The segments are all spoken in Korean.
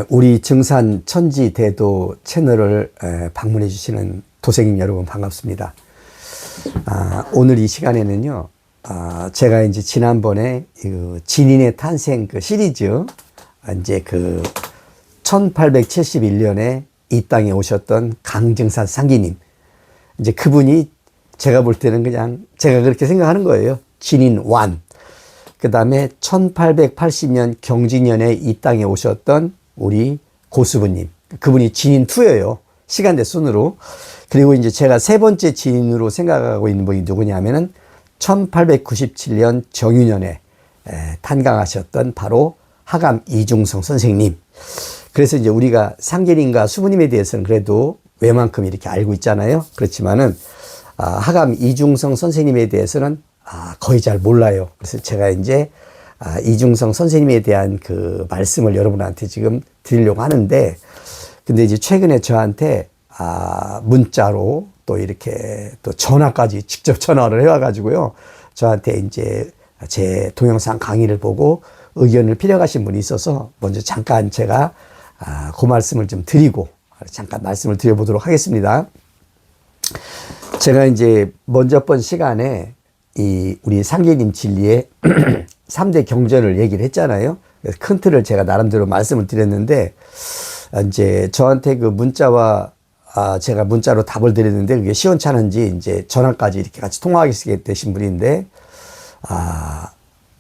우리 증산 천지대도 채널을 방문해 주시는 도생님 여러분 반갑습니다. 오늘 이 시간에는요, 제가 이제 지난번에 그 진인의 탄생 그 시리즈, 이제 그 1871년에 이 땅에 오셨던 강증산 상기님, 이제 그분이 제가 볼 때는 그냥 제가 그렇게 생각하는 거예요. 진인 완. 그 다음에 1880년 경진년에 이 땅에 오셨던 우리 고수부님, 그분이 진인 2예요. 시간대 순으로. 그리고 이제 제가 세 번째 진인으로 생각하고 있는 분이 누구냐면은 1897년 정유년에 탄강하셨던 바로 하감 이중성 선생님. 그래서 이제 우리가 상계님과 수부님에 대해서는 그래도 웬만큼 이렇게 알고 있잖아요. 그렇지만은 하감 이중성 선생님에 대해서는 거의 잘 몰라요. 그래서 제가 이제 이중성 선생님에 대한 그 말씀을 여러분한테 지금 드리려고 하는데, 근데 이제 최근에 저한테 문자로 또 이렇게 또 전화까지 직접 전화를 해와가지고요, 저한테 이제 제 동영상 강의를 보고 의견을 필요하신 분이 있어서 먼저 잠깐 제가 그 말씀을 좀 드리고 잠깐 말씀을 드려보도록 하겠습니다. 제가 이제 먼저 번 시간에 이 우리 상계님 진리의 3대 경전을 얘기를 했잖아요. 그래서 큰 틀을 제가 나름대로 말씀을 드렸는데, 이제 저한테 그 문자와 제가 문자로 답을 드렸는데 그게 시원찮은지 이제 전화까지 이렇게 같이 통화하게 되신 분인데,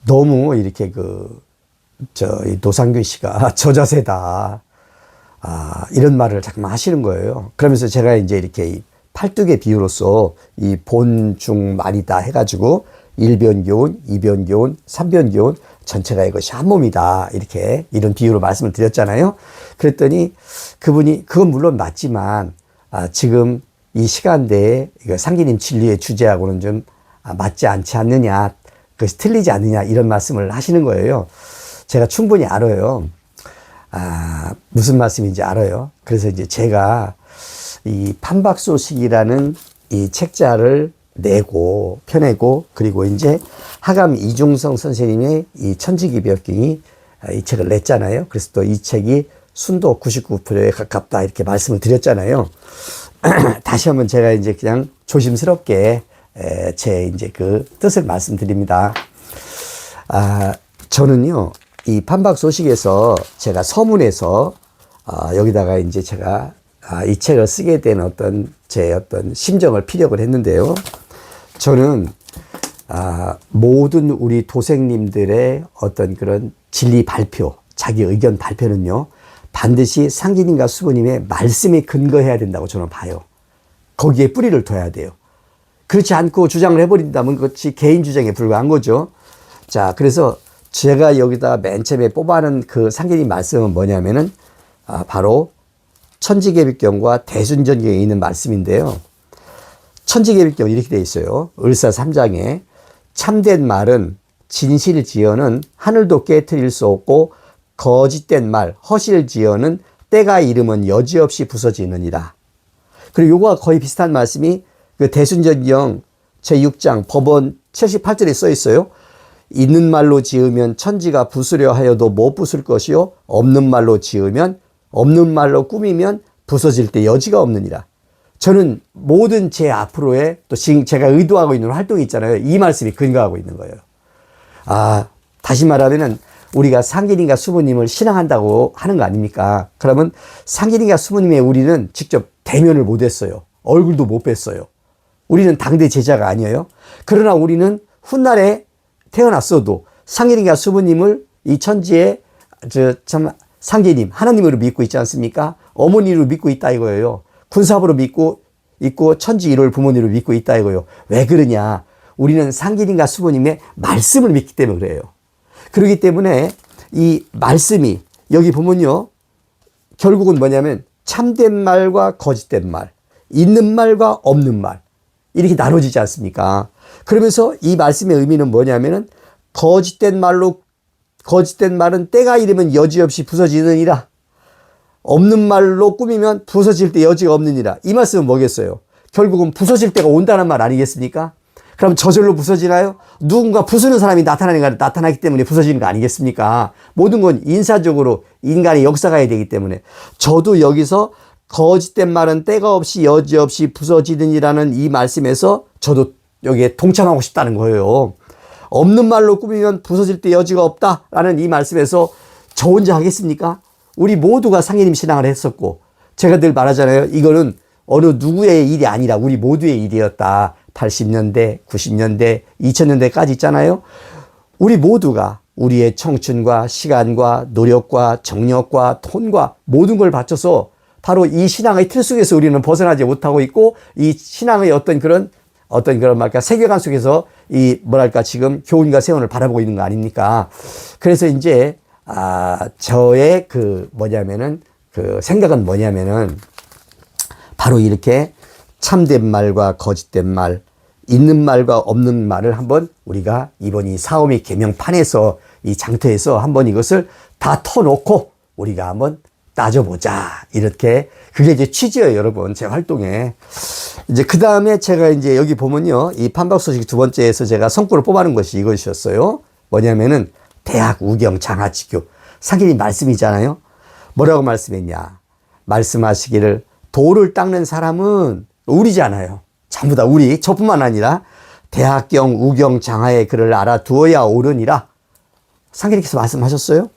너무 이렇게 이 노상균 씨가 저자세다. 이런 말을 자꾸만 하시는 거예요. 그러면서 제가 이제 이렇게 팔뚝의 비유로서 이 본, 중, 말이다 해가지고 1변교훈, 2변교훈, 3변교훈 전체가 이것이 한 몸이다. 이런 비유로 말씀을 드렸잖아요. 그랬더니 그분이 그건 물론 맞지만 지금 이 시간대에 상기님 진리의 주제하고는 좀 맞지 않지 않느냐, 그것이 틀리지 않느냐 이런 말씀을 하시는 거예요. 제가 충분히 알아요. 무슨 말씀인지 알아요. 그래서 이제 제가 이 판박소식이라는 이 책자를 펴내고, 그리고 이제 하감 이중성 선생님의 이 천지기별경이 이 책을 냈잖아요. 그래서 또 이 책이 순도 99%에 가깝다 이렇게 말씀을 드렸잖아요. 다시 한번 제가 이제 그냥 조심스럽게 제 이제 그 뜻을 말씀드립니다. 저는요, 이 판박소식에서 제가 서문에서 여기다가 이제 제가 이 책을 쓰게 된 제 심정을 피력을 했는데요. 저는 모든 우리 도생님들의 어떤 그런 진리 발표, 자기 의견 발표는요, 반드시 상기님과 수부님의 말씀에 근거해야 된다고 저는 봐요. 거기에 뿌리를 둬야 돼요. 그렇지 않고 주장을 해버린다면 그것이 개인 주장에 불과한 거죠. 자, 그래서 제가 여기다 맨 처음에 뽑아놓은 그 상기님 말씀은 뭐냐면은 바로 천지개별경과 대순전경에 있는 말씀인데요. 천지개별경 이렇게 되어 있어요. 을사 3장에 참된 말은 진실지어는 하늘도 깨트릴 수 없고, 거짓된 말 허실지어는 때가 이르면 여지없이 부서지느니라. 그리고 요거와 거의 비슷한 말씀이 그 대순전경 제6장 법원 78절에 써 있어요. 있는 말로 지으면 천지가 부수려 하여도 못 부술 것이요, 없는 말로 지으면, 없는 말로 꾸미면 부서질 때 여지가 없느니라. 저는 모든 제 앞으로의 또 지금 제가 의도하고 있는 활동이 있잖아요. 이 말씀이 근거하고 있는 거예요. 다시 말하면은 우리가 상기님과 수부님을 신앙한다고 하는 거 아닙니까? 그러면 상기님과 수부님의 우리는 직접 대면을 못 했어요. 얼굴도 못 뵀어요. 우리는 당대 제자가 아니에요. 그러나 우리는 훗날에 태어났어도 상기님과 수부님을 이 천지에 상계님, 하나님으로 믿고 있지 않습니까? 어머니로 믿고 있다 이거예요. 군사부로 믿고 있고 천지 일월 부모님으로 믿고 있다 이거예요. 왜 그러냐? 우리는 상계님과 수부님의 말씀을 믿기 때문에 그래요. 그렇기 때문에 이 말씀이 여기 보면요, 결국은 뭐냐면 참된 말과 거짓된 말, 있는 말과 없는 말 이렇게 나눠지지 않습니까? 그러면서 이 말씀의 의미는 뭐냐면은 거짓된 말은 때가 이르면 여지없이 부서지느니라. 없는 말로 꾸미면 부서질 때 여지가 없느니라. 이 말씀은 뭐겠어요? 결국은 부서질 때가 온다는 말 아니겠습니까? 그럼 저절로 부서지나요? 누군가 부수는 사람이 나타나기 때문에 부서지는 거 아니겠습니까? 모든 건 인사적으로 인간의 역사가 해야 되기 때문에 저도 여기서 거짓된 말은 때가 없이 여지없이 부서지느니라는 이 말씀에서 저도 여기에 동참하고 싶다는 거예요. 없는 말로 꾸미면 부서질 때 여지가 없다라는 이 말씀에서 저 혼자 하겠습니까? 우리 모두가 상예님 신앙을 했었고 제가 늘 말하잖아요. 이거는 어느 누구의 일이 아니라 우리 모두의 일이었다. 80년대, 90년대, 2000년대까지 있잖아요. 우리 모두가 우리의 청춘과 시간과 노력과 정력과 돈과 모든 걸 바쳐서 바로 이 신앙의 틀 속에서 우리는 벗어나지 못하고 있고 이 신앙의 어떤 그런 말까 세계관 속에서 이 뭐랄까 지금 교훈과 세원을 바라보고 있는 거 아닙니까? 그래서 이제 저의 그 생각은 뭐냐면은 바로 이렇게 참된 말과 거짓된 말, 있는 말과 없는 말을 한번 우리가 이번 이 사오미 계명판에서 이 장터에서 한번 이것을 다 터놓고 우리가 한번 따져보자. 이렇게 그게 이제 취지예요, 여러분. 제 활동에. 이제 그 다음에 제가 이제 여기 보면요. 이 판박 소식 두 번째에서 제가 성구를 뽑아낸 것이 이것이었어요. 뭐냐면은 대학 우경 장하지교. 상인이 말씀이잖아요. 뭐라고 말씀했냐. 말씀하시기를 돌을 닦는 사람은 우리잖아요. 전부 다 우리. 저뿐만 아니라 대학경 우경 장하의 글을 알아두어야 옳으니라. 상인님께서 말씀하셨어요.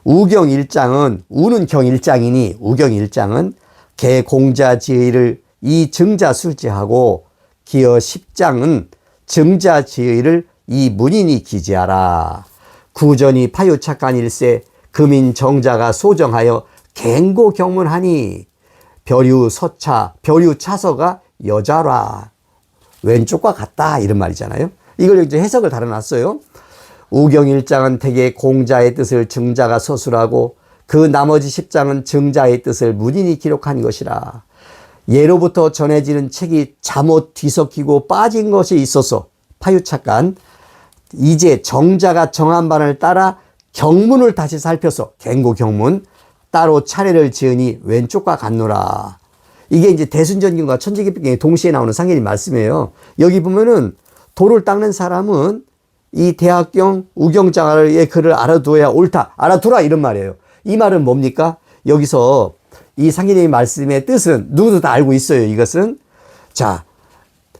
우경 1장은 우는 경 1장이니 우경 1장은 개공자 지의를 이 증자 술지하고 기어 10장은 증자 지의를 이 문인이 기지하라. 구전이 파유착간일세 금인 정자가 소정하여 갱고 경문하니 벼류 서차 벼류 차서가 여자라. 왼쪽과 같다 이런 말이잖아요. 이걸 이제 해석을 달아놨어요. 우경 1장은 대개 공자의 뜻을 증자가 서술하고 그 나머지 10장은 증자의 뜻을 문인이 기록한 것이라. 예로부터 전해지는 책이 잘못 뒤섞이고 빠진 것이 있어서 파유착간 이제 정자가 정한 바를 따라 경문을 다시 살펴서 갱고 경문 따로 차례를 지으니 왼쪽과 같노라. 이게 이제 대순전경과 천지개벽경에 동시에 나오는 상인의 말씀이에요. 여기 보면은 돌을 닦는 사람은 이 대학경 우경장의 글을 알아두어야 옳다. 알아두라 이런 말이에요. 이 말은 뭡니까? 여기서 이 상인의 말씀의 뜻은 누구도 다 알고 있어요. 이것은 자,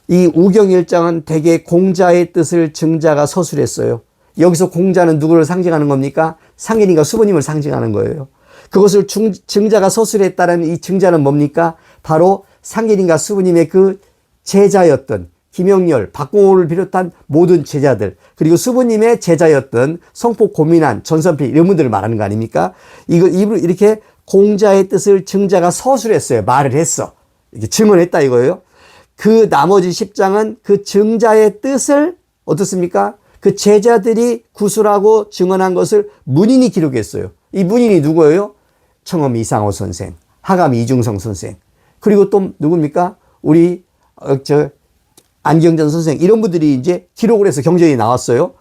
이 우경 1장은 대개 공자의 뜻을 증자가 서술했어요. 여기서 공자는 누구를 상징하는 겁니까? 상인이가 수부님을 상징하는 거예요. 그것을 증자가 서술했다는 이 증자는 뭡니까? 바로 상인인가 수부님의 그 제자였던 김영렬, 박공호를 비롯한 모든 제자들, 그리고 수부님의 제자였던 성폭 고민한, 전선필 이런 분들을 말하는 거 아닙니까? 이렇게 공자의 뜻을 증자가 서술했어요. 말을 했어. 이렇게 증언했다 이거예요. 그 나머지 10장은 그 증자의 뜻을 어떻습니까? 그 제자들이 구술하고 증언한 것을 문인이 기록했어요. 이 문인이 누구예요? 청엄 이상호 선생, 하감 이중성 선생, 그리고 또 누굽니까? 우리 안경전 선생 이런 분들이 이제 기록을 해서 경전이 나왔어요.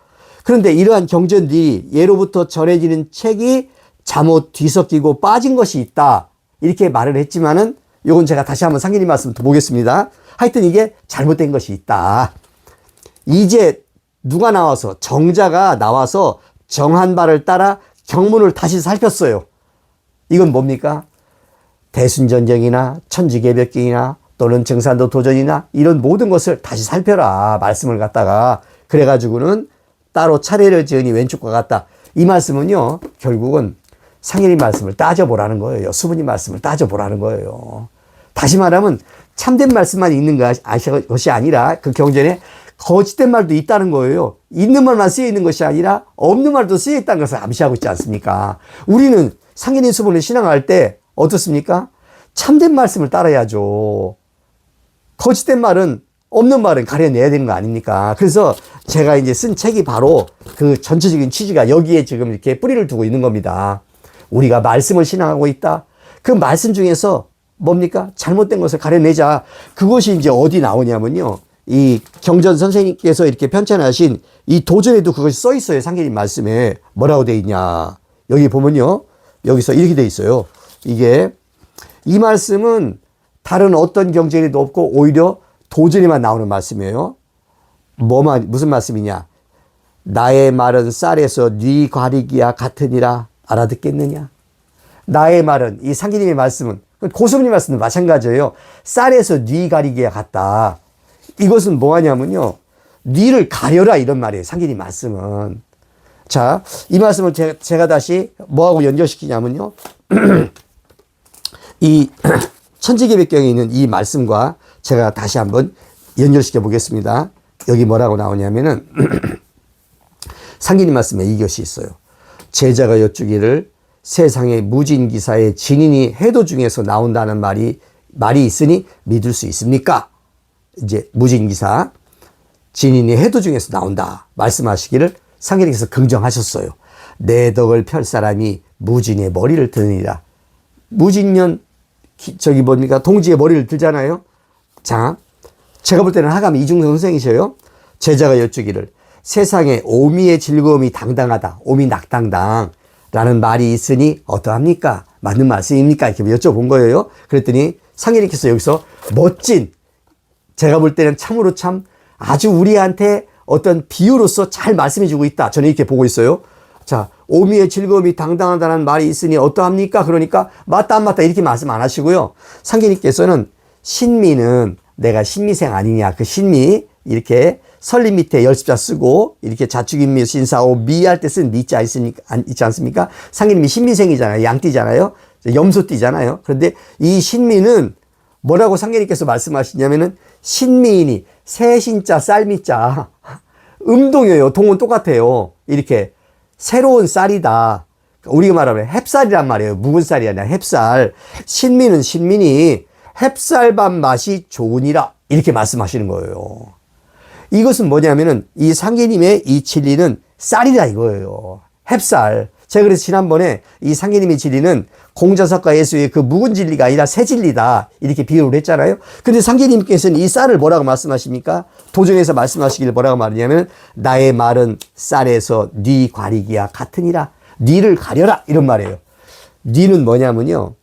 그런데 이러한 경전들이 예로부터 전해지는 책이 잘못 뒤섞이고 빠진 것이 있다. 이렇게 말을 했지만은 요건 제가 다시 한번 상인님 말씀 보겠습니다. 하여튼 이게 잘못된 것이 있다. 이제 누가 나와서 정자가 나와서 정한 바를 따라 경문을 다시 살폈어요. 이건 뭡니까? 대순전경이나 천지개벽경이나 또는 증산도 도전이나 이런 모든 것을 다시 살펴라. 말씀을 갖다가 그래가지고는 따로 차례를 지으니 왼쪽과 같다. 이 말씀은요. 결국은 상인의 말씀을 따져보라는 거예요. 수부님 말씀을 따져보라는 거예요. 다시 말하면 참된 말씀만 있는 것이 아니라 그 경전에 거짓된 말도 있다는 거예요. 있는 말만 쓰여 있는 것이 아니라 없는 말도 쓰여 있다는 것을 암시하고 있지 않습니까? 우리는 상인의 수분을 신앙할 때 어떻습니까? 참된 말씀을 따라야죠. 거짓된 말은 없는 말은 가려내야 되는 거 아닙니까? 그래서 제가 이제 쓴 책이 바로 그 전체적인 취지가 여기에 지금 이렇게 뿌리를 두고 있는 겁니다. 우리가 말씀을 신앙하고 있다. 그 말씀 중에서 뭡니까? 잘못된 것을 가려내자. 그것이 이제 어디 나오냐면요. 이 경전 선생님께서 이렇게 편찬하신 이 도전에도 그것이 써 있어요. 상계님 말씀에 뭐라고 돼 있냐. 여기 보면요. 여기서 이렇게 돼 있어요. 이게 이 말씀은 다른 어떤 경전에도 없고 오히려 도전에만 나오는 말씀이에요. 무슨 말씀이냐. 나의 말은 쌀에서 네 과리기와 같으니라 알아듣겠느냐. 나의 말은, 이 상기님의 말씀은, 고수님 말씀도 마찬가지예요. 쌀에서 뉘 가리기와 같다. 이것은 뭐하냐면요, 뉘를 가려라 이런 말이에요. 상기님 말씀은. 자, 이 말씀을 제가 다시 뭐하고 연결시키냐면요, 이 천지개벽경에 있는 이 말씀과 제가 다시 한번 연결시켜 보겠습니다. 여기 뭐라고 나오냐면은 상기님 말씀에 이것이 있어요. 제자가 여쭈기를 세상의 무진기사의 진인이 해도 중에서 나온다는 말이 있으니 믿을 수 있습니까? 이제 무진기사 진인이 해도 중에서 나온다 말씀하시기를 상기님께서 긍정하셨어요. 내 덕을 펼 사람이 무진의 머리를 드느니라. 무진년 저기 뭡니까 동지의 머리를 들잖아요. 자, 제가 볼 때는 하감 이중성 선생이셔요. 제자가 여쭈기를 세상에 오미의 즐거움이 당당하다. 오미 낙당당 라는 말이 있으니 어떠합니까? 맞는 말씀입니까? 이렇게 여쭤본 거예요. 그랬더니 상인님께서 여기서 멋진, 제가 볼 때는 참으로 참 아주 우리한테 어떤 비유로서 잘 말씀해 주고 있다. 저는 이렇게 보고 있어요. 자, 오미의 즐거움이 당당하다는 말이 있으니 어떠합니까? 그러니까 맞다 안 맞다 이렇게 말씀 안 하시고요. 상기님께서는 신미는 내가 신미생 아니냐. 그 신미 이렇게 설립 밑에 열십자 쓰고 이렇게 자축인미 신사오 미할 때 쓴 미자 있지 않습니까? 상기님이 신미생이잖아요. 양띠잖아요. 염소띠잖아요. 그런데 이 신미는 뭐라고 상기님께서 말씀하시냐면은 신미인이 새신자 쌀미자 음동이에요. 동은 똑같아요. 이렇게 새로운 쌀이다. 우리가 말하면 햅쌀이란 말이에요. 묵은 쌀이 아니라 햅쌀. 신미는 신민이 햅쌀밥 맛이 좋으니라. 이렇게 말씀하시는 거예요. 이것은 뭐냐면은 이 상계님의 이 진리는 쌀이다 이거예요. 햅쌀. 제가 그래서 지난번에 이 상계님의 진리는 공자석과 예수의 그 묵은 진리가 아니라 새 진리다. 이렇게 비유를 했잖아요. 근데 상계님께서는 이 쌀을 뭐라고 말씀하십니까? 도전에서 말씀하시길 뭐라고 말하냐면 나의 말은 쌀에서 네 과리기와 같으니라. 네를 가려라. 이런 말이에요. 네는 뭐냐면요.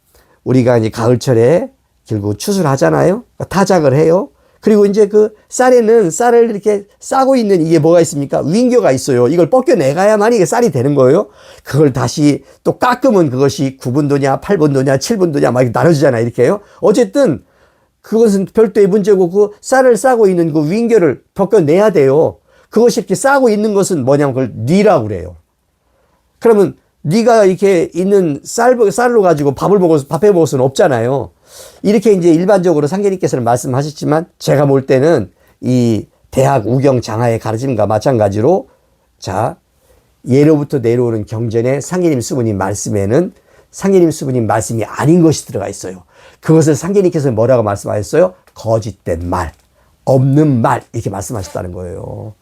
우리가 이제 가을철에 결국 추수를 하잖아요. 타작을 해요. 그리고 이제 그 쌀에는 쌀을 이렇게 싸고 있는 이게 뭐가 있습니까? 윙겨가 있어요. 이걸 벗겨내가야만 이게 쌀이 되는 거예요. 그걸 다시 또 깎으면 그것이 9분도냐, 8분도냐, 7분도냐 막 이렇게 나눠지잖아요. 이렇게요. 어쨌든 그것은 별도의 문제고 그 쌀을 싸고 있는 그 윙겨를 벗겨내야 돼요. 그것이 이렇게 싸고 있는 것은 뭐냐면 그걸 뉘라고 그래요. 그러면 네가 이렇게 있는 쌀로 가지고 밥해 먹을 수는 없잖아요. 이렇게 이제 일반적으로 상계님께서는 말씀하셨지만 제가 볼 때는 이 대학 우경 장하의 가르침과 마찬가지로 자, 예로부터 내려오는 경전에 상계님 수부님 말씀에는 상계님 수부님 말씀이 아닌 것이 들어가 있어요. 그것을 상계님께서 뭐라고 말씀하셨어요? 거짓된 말, 없는 말 이렇게 말씀하셨다는 거예요.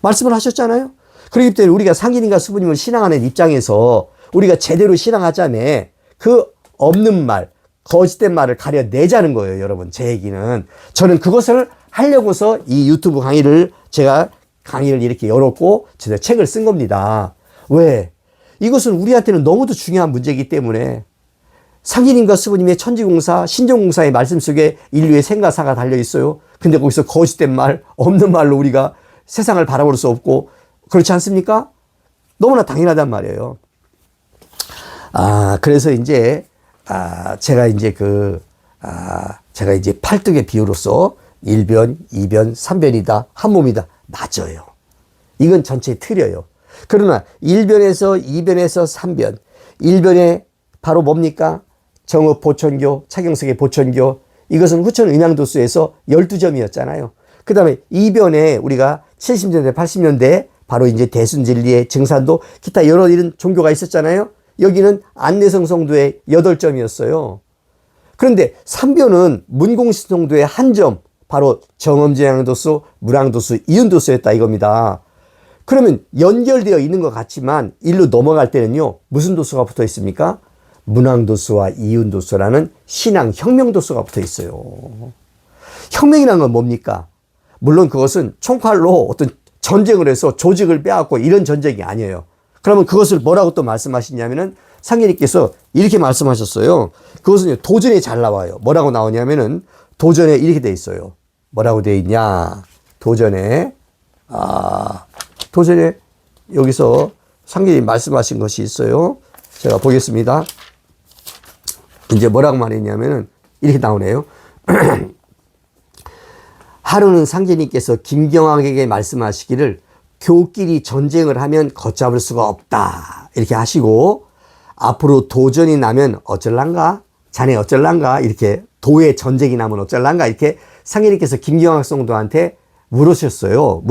말씀을 하셨잖아요. 그렇기 때문에 우리가 상계님과 수부님을 신앙하는 입장에서 우리가 제대로 신앙하자면 그 없는 말, 거짓된 말을 가려내자는 거예요, 여러분. 제 얘기는. 저는 그것을 하려고서 이 유튜브 제가 강의를 이렇게 열었고, 제가 책을 쓴 겁니다. 왜? 이것은 우리한테는 너무도 중요한 문제이기 때문에 상기님과 수부님의 천지공사, 신정공사의 말씀 속에 인류의 생가사가 달려 있어요. 근데 거기서 거짓된 말, 없는 말로 우리가 세상을 바라볼 수 없고, 그렇지 않습니까? 너무나 당연하단 말이에요. 그래서 이제, 제가 이제 제가 이제 팔뚝의 비유로서 1변, 2변, 3변이다. 한 몸이다. 맞아요. 이건 전체 틀려요. 그러나 1변에서 2변에서 3변. 1변에 바로 뭡니까? 정읍 보천교, 차경석의 보천교. 이것은 후천 음양도수에서 12점이었잖아요. 그 다음에 2변에 우리가 70년대, 80년대 바로 이제 대순진리의 증산도 기타 여러 이런 종교가 있었잖아요. 여기는 안내성 성도의 8점이었어요. 그런데 3변은 문공신 성도의 1점, 바로 정엄제양도수, 무량도수, 이윤도수였다 이겁니다. 그러면 연결되어 있는 것 같지만 일로 넘어갈 때는요. 무슨 도수가 붙어 있습니까? 문왕도수와 이윤도수라는 신앙 혁명도수가 붙어 있어요. 혁명이라는 건 뭡니까? 물론 그것은 총칼로 어떤 전쟁을 해서 조직을 빼앗고 이런 전쟁이 아니에요. 그러면 그것을 뭐라고 또 말씀하시냐면은 상계님께서 이렇게 말씀하셨어요. 그것은 도전에 잘 나와요. 뭐라고 나오냐면은 도전에 이렇게 돼 있어요. 뭐라고 돼 있냐? 도전에 여기서 상계님 말씀하신 것이 있어요. 제가 보겠습니다. 이제 뭐라고 말했냐면은 이렇게 나오네요. 하루는 상제님께서 김경학에게 말씀하시기를 교끼리 전쟁을 하면 걷잡을 수가 없다 이렇게 하시고, 앞으로 도전이 나면 어쩔란가? 자네 어쩔란가? 이렇게 도의 전쟁이 나면 어쩔란가? 이렇게 상제님께서 김경학 성도한테 물으셨어요.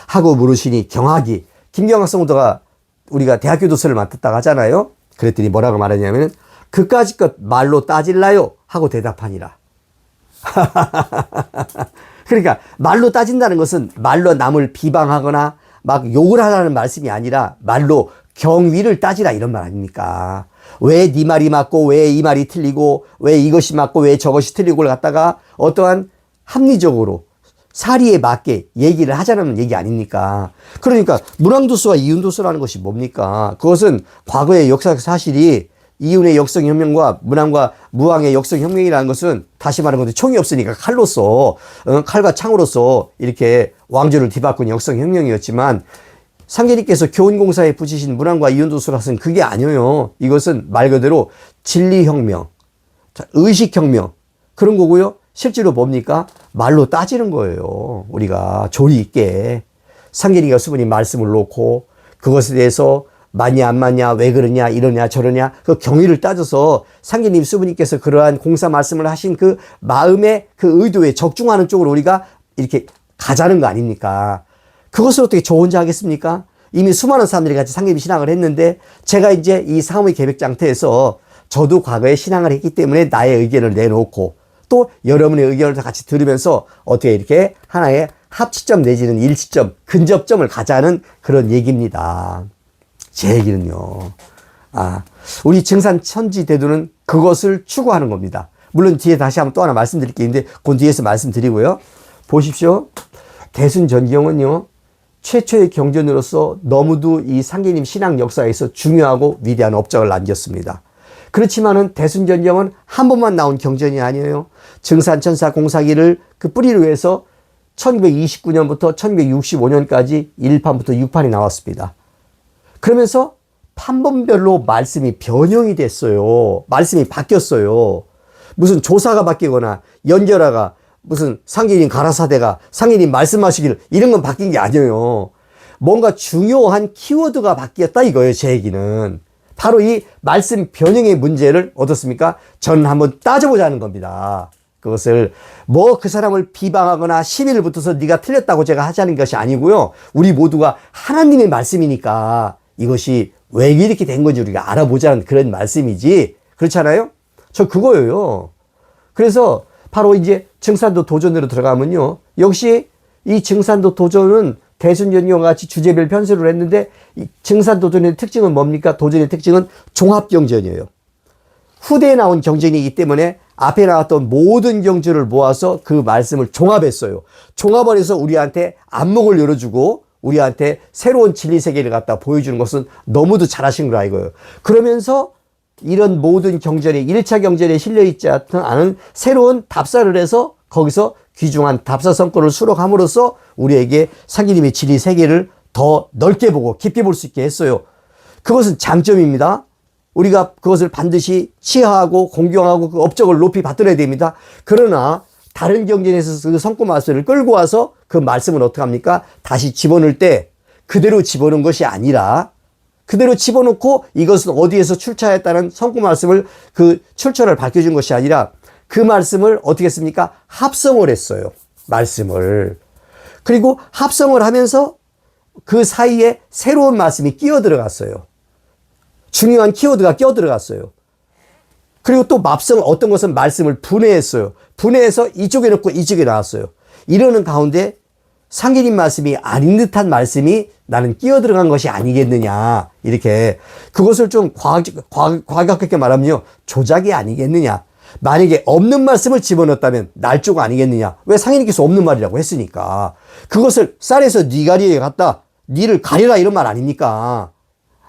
하고 물으시니 경학이, 김경학 성도가 우리가 대학교 도서를 맡았다고 하잖아요. 그랬더니 뭐라고 말하냐면은 그까짓 것 말로 따질라요 하고 대답하니라. 그러니까 말로 따진다는 것은 말로 남을 비방하거나 막 욕을 하라는 말씀이 아니라 말로 경위를 따지라 이런 말 아닙니까? 왜 네 말이 맞고 왜 이 말이 틀리고 왜 이것이 맞고 왜 저것이 틀리고를 갖다가 어떠한 합리적으로 사리에 맞게 얘기를 하자는 얘기 아닙니까? 그러니까 문왕도서와 이윤도서라는 것이 뭡니까? 그것은 과거의 역사적 사실이 이윤의 역성혁명과 문왕과 무왕의 역성혁명이라는 것은 다시 말하는 건데 총이 없으니까 칼로서 칼과 창으로서 이렇게 왕조를 뒤바꾼 역성혁명이었지만, 상제님께서 교훈공사에 붙이신 문왕과 이윤도서라서는 그게 아니에요. 이것은 말 그대로 진리혁명, 의식혁명 그런 거고요. 실제로 뭡니까? 말로 따지는 거예요. 우리가 조리 있게 상제님과 수분이 말씀을 놓고 그것에 대해서 맞냐 안 맞냐 왜 그러냐 이러냐 저러냐 그 경위를 따져서 상제님 수부님께서 그러한 공사 말씀을 하신 그 마음의 그 의도에 적중하는 쪽으로 우리가 이렇게 가자는 거 아닙니까? 그것을 어떻게 저 혼자 하겠습니까? 이미 수많은 사람들이 같이 상제님 신앙을 했는데, 제가 이제 이 상호의 계백장터에서 저도 과거에 신앙을 했기 때문에 나의 의견을 내놓고 또 여러분의 의견을 다 같이 들으면서 어떻게 이렇게 하나의 합치점 내지는 일치점, 근접점을 가자는 그런 얘기입니다. 제 얘기는요. 우리 증산 천지 대도는 그것을 추구하는 겁니다. 물론 뒤에 다시 한번 또 하나 말씀드릴 게 있는데 그 뒤에서 말씀드리고요. 보십시오. 대순전경은요, 최초의 경전으로서 너무도 이 상제님 신앙 역사에서 중요하고 위대한 업적을 남겼습니다. 그렇지만은 대순전경은 한 번만 나온 경전이 아니에요. 증산천사 공사기를 그 뿌리로 해서 1929년부터 1965년까지 1판부터 6판이 나왔습니다. 그러면서 판본별로 말씀이 변형이 됐어요. 말씀이 바뀌었어요. 무슨 조사가 바뀌거나 연결화가 무슨 상제님 가라사대가 상제님 말씀하시길 이런 건 바뀐 게 아니에요. 뭔가 중요한 키워드가 바뀌었다 이거예요. 제 얘기는. 바로 이 말씀 변형의 문제를 어떻습니까? 저는 한번 따져보자는 겁니다. 그것을 뭐 그 사람을 비방하거나 시비를 붙어서 네가 틀렸다고 제가 하자는 것이 아니고요. 우리 모두가 하나님의 말씀이니까 이것이 왜 이렇게 된 건지 우리가 알아보자는 그런 말씀이지. 그렇잖아요? 저 그거예요. 그래서 바로 이제 증산도 도전으로 들어가면요. 역시 이 증산도 도전은 대순전경과 같이 주제별 편수를 했는데, 이 증산도전의 특징은 뭡니까? 도전의 특징은 종합경전이에요. 후대에 나온 경전이기 때문에 앞에 나왔던 모든 경전을 모아서 그 말씀을 종합했어요. 종합을 해서 우리한테 안목을 열어주고 우리한테 새로운 진리 세계를 갖다 보여주는 것은 너무도 잘하신 거라 이거예요. 그러면서 이런 모든 경전이 1차 경전에 실려있지 않은 새로운 답사를 해서 거기서 귀중한 답사 성과를 수록함으로써 우리에게 상제님의 진리 세계를 더 넓게 보고 깊게 볼 수 있게 했어요. 그것은 장점입니다. 우리가 그것을 반드시 치하하고 공경하고 그 업적을 높이 받들어야 됩니다. 그러나 다른 경전에서 그 성과 말씀을 끌고 와서 그 말씀을 어떻게 합니까? 다시 집어넣을 때 그대로 집어넣은 것이 아니라 그대로 집어넣고 이것은 어디에서 출처했다는 성과 말씀을 그 출처를 밝혀준 것이 아니라 그 말씀을 어떻게 했습니까? 합성을 했어요. 말씀을. 그리고 합성을 하면서 그 사이에 새로운 말씀이 끼어 들어갔어요. 중요한 키워드가 끼어 들어갔어요. 그리고 또 어떤 것은 말씀을 분해했어요. 분해해서 이쪽에 넣고 이쪽에 나왔어요. 이러는 가운데 상제님 말씀이 아닌 듯한 말씀이 나는 끼어 들어간 것이 아니겠느냐. 이렇게 그것을 좀 과격하게 말하면요. 조작이 아니겠느냐. 만약에 없는 말씀을 집어넣었다면 날조가 아니겠느냐. 왜 상제님께서 없는 말이라고 했으니까. 그것을 쌀에서 니가리에 갖다 니를 가리라 이런 말 아닙니까?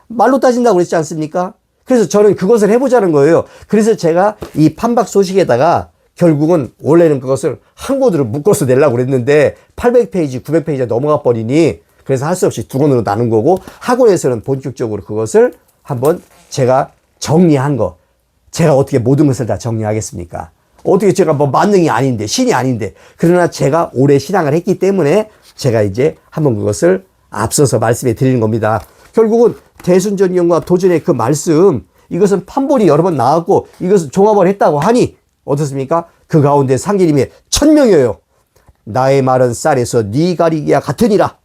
말로 따진다고 그랬지 않습니까? 그래서 저는 그것을 해보자는 거예요. 그래서 제가 이 판박 소식에다가 결국은 원래는 그것을 한 권으로 묶어서 내려고 그랬는데 800페이지, 900페이지가 넘어가 버리니 그래서 할 수 없이 두 권으로 나눈 거고, 학원에서는 본격적으로 그것을 한번 제가 정리한 거, 제가 어떻게 모든 것을 다 정리하겠습니까? 어떻게 제가 뭐 만능이 아닌데, 신이 아닌데. 그러나 제가 오래 신앙을 했기 때문에 제가 이제 한번 그것을 앞서서 말씀해 드리는 겁니다. 결국은 대순전이용과 도전의 그 말씀, 이것은 판본이 여러 번 나왔고 이것을 종합을 했다고 하니 어떻습니까? 그 가운데 상계님이 천명이에요. 나의 말은 쌀에서 네 가리기와 같으니라.